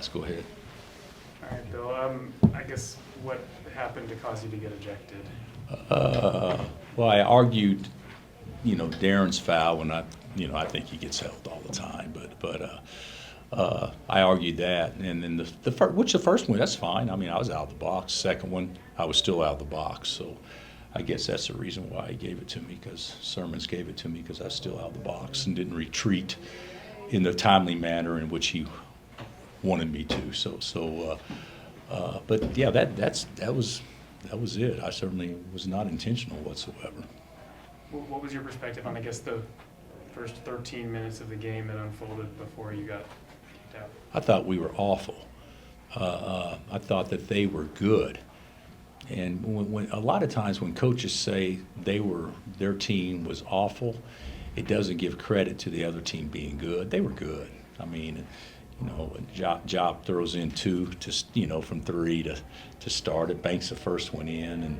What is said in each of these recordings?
guys. Go ahead. All right, Bill. I guess what happened to cause you to get ejected? Well, I argued, Darren's foul, and I think he gets held all the time, but I argued that, and then the first one, that's fine. I mean, I was out of the box. Second one, I was still out of the box, so I guess that's the reason why he gave it to me, because Sermons gave it to me because I was still out of the box and didn't retreat in the timely manner in which he wanted me to. But yeah, that was it. I certainly was not intentional whatsoever. What was your perspective on, I guess, the first 13 minutes of the game that unfolded before you got kicked out? I thought we were awful. I thought that they were good. And when a lot of times when coaches say their team was awful, it doesn't give credit to the other team being good. They were good. I mean, Job throws in two from three to start it, banks the first one in,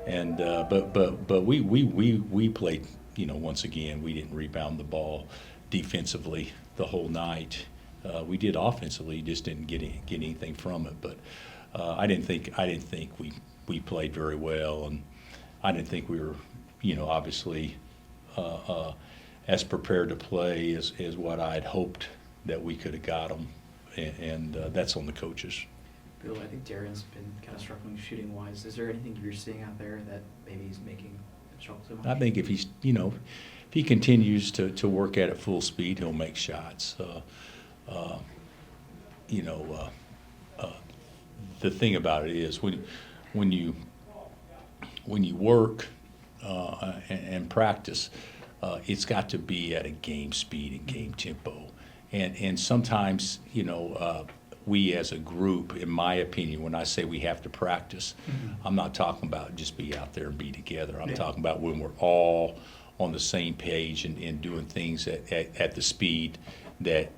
but we played. Once again, we didn't rebound the ball defensively the whole night. We did offensively, just didn't get anything from it. But I didn't think we played very well, and I didn't think we were, obviously as prepared to play as what I had hoped that we could have got them, and that's on the coaches. Bill, I think Darren's been kind of struggling shooting-wise. Is there anything you're seeing out there that maybe he's making him struggle so much? I think if he's, if he continues to work at it full speed, he'll make shots. The thing about it is when you work and practice, it's got to be at a game speed and game tempo. And sometimes, we as a group, in my opinion, when I say we have to practice, I'm not talking about just be out there and be together. I'm talking about when we're all on the same page and doing things at the speed that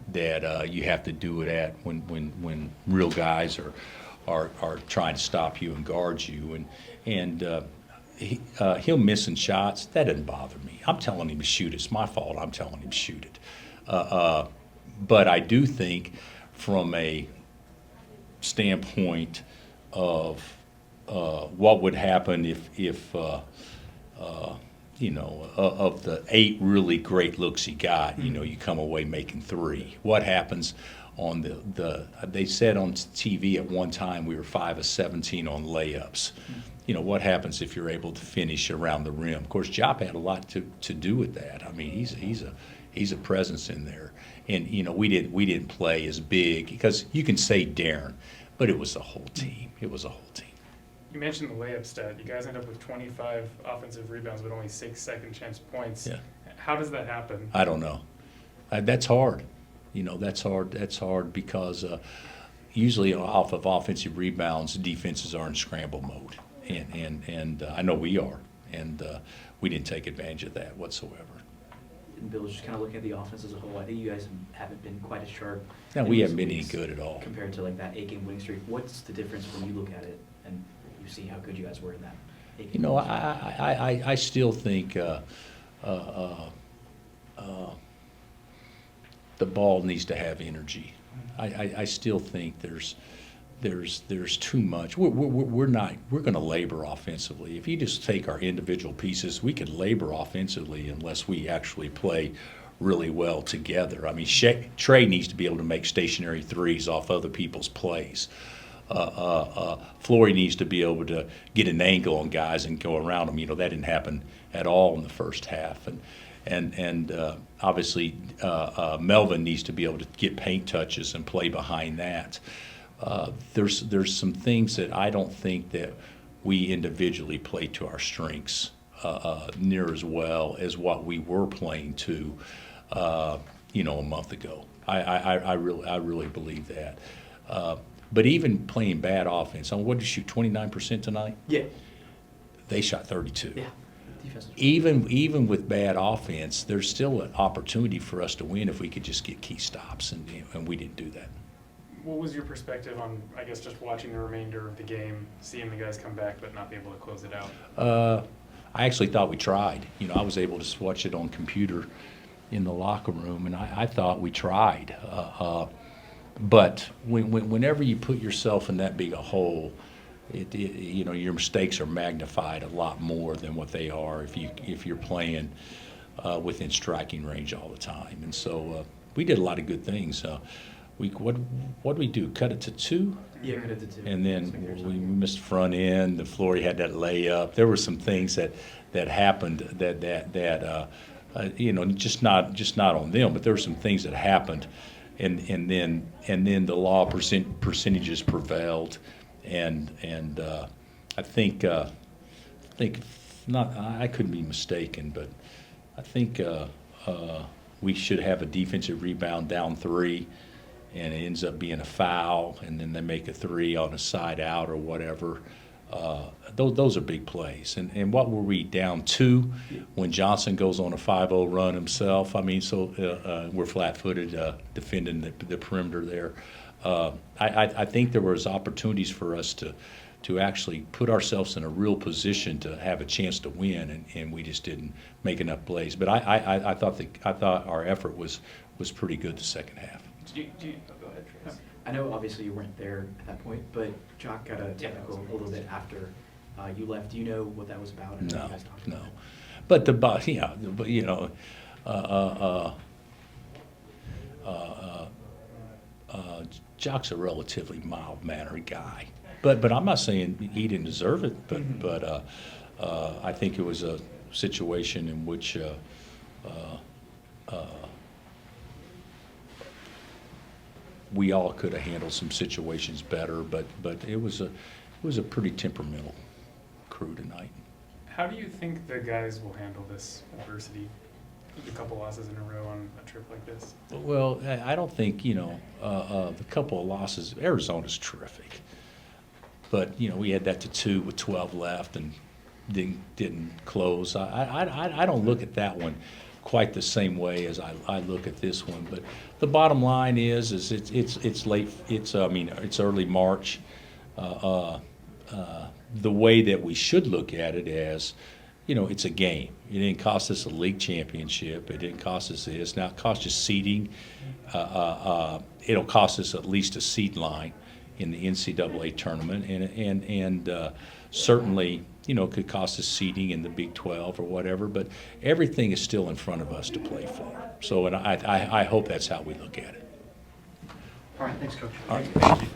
you have to do it at when real guys are trying to stop you and guard you. And he'll missing shots. That doesn't bother me. I'm telling him to shoot. It's my fault. I'm telling him to shoot it. But I do think from a standpoint of what would happen if of the 8 really great looks he got, you come away making 3. What happens on they said on TV at one time we were 5 of 17 on layups. What happens if you're able to finish around the rim? Of course, Jop had a lot to do with that. I mean, he's a presence in there. And we didn't play as big, because you can say Darren, but it was the whole team. It was a whole team. You mentioned the layup stat. You guys end up with 25 offensive rebounds, but only 6 second chance points. Yeah. How does that happen? I don't know. That's hard. That's hard. That's hard because usually off of offensive rebounds, defenses are in scramble mode, and I know we are, and we didn't take advantage of that whatsoever. And Bill, just kind of looking at the offense as a whole, I think you guys haven't been quite as sharp. No, we haven't been any good at all. Compared to like that 8-game winning streak. What's the difference when you look at it and you see how good you guys were in that 8-game winning streak? I still think the ball needs to have energy. I still think there's too much. We're going to labor offensively. If you just take our individual pieces, we could labor offensively unless we actually play really well together. I mean, Trey needs to be able to make stationary threes off other people's plays. Flory needs to be able to get an angle on guys and go around them. That didn't happen at all in the first half. And obviously Melvin needs to be able to get paint touches and play behind that. There's some things that I don't think that we individually play to our strengths near as well as what we were playing to, a month ago. I really believe that. But even playing bad offense, what did you shoot, 29% tonight? Yeah. They shot 32. Yeah. Even with bad offense, there's still an opportunity for us to win if we could just get key stops, and we didn't do that. What was your perspective on, I guess, just watching the remainder of the game, seeing the guys come back but not be able to close it out? I actually thought we tried. I was able to watch it on computer in the locker room, and I thought we tried. But whenever you put yourself in that big a hole, you know, your mistakes are magnified a lot more than what they are if you're playing within striking range all the time. And so we did a lot of good things. What did we do? Cut it to 2? Yeah, cut it to 2. And then we missed front end. The Flory had that layup. There were some things that happened that you know, just not on them, but there were some things that happened, and then the law percentages prevailed, and I think not, I couldn't be mistaken, but I think we should have a defensive rebound down 3. And it ends up being a foul, and then they make a 3 on a side out or whatever. Those are big plays. And what were we, down 2 when Johnson goes on a 5-0 run himself? I mean, so we're flat-footed defending the perimeter there. I think there was opportunities for us to actually put ourselves in a real position to have a chance to win, and we just didn't make enough plays. But I thought our effort was pretty good the second half. Go ahead, Trace. I know obviously you weren't there at that point, but Jock got a technical a little bit after you left. Do you know what that was about? And what you guys talked about? But you know, Jock's a relatively mild-mannered guy. But I'm not saying he didn't deserve it. But I think it was a situation in which we all could have handled some situations better, but it was a pretty temperamental crew tonight. How do you think the guys will handle this adversity? A couple losses in a row on a trip like this. Well, I don't think, you know, the couple of losses. Arizona's terrific, but you know, we had that to 2 with 12 left and didn't close. I don't look at that one quite the same way as I look at this one. But the bottom line is it's late. It's early March. The way that we should look at it as, you know, it's a game. It didn't cost us a league championship. It didn't cost us this. Now it cost us seeding. It'll cost us at least a seed line in the NCAA tournament, and certainly, you know, could cost us seeding in the Big 12 or whatever, but everything is still in front of us to play for. So, and I hope that's how we look at it. All right, thanks, Coach. All right, thank you.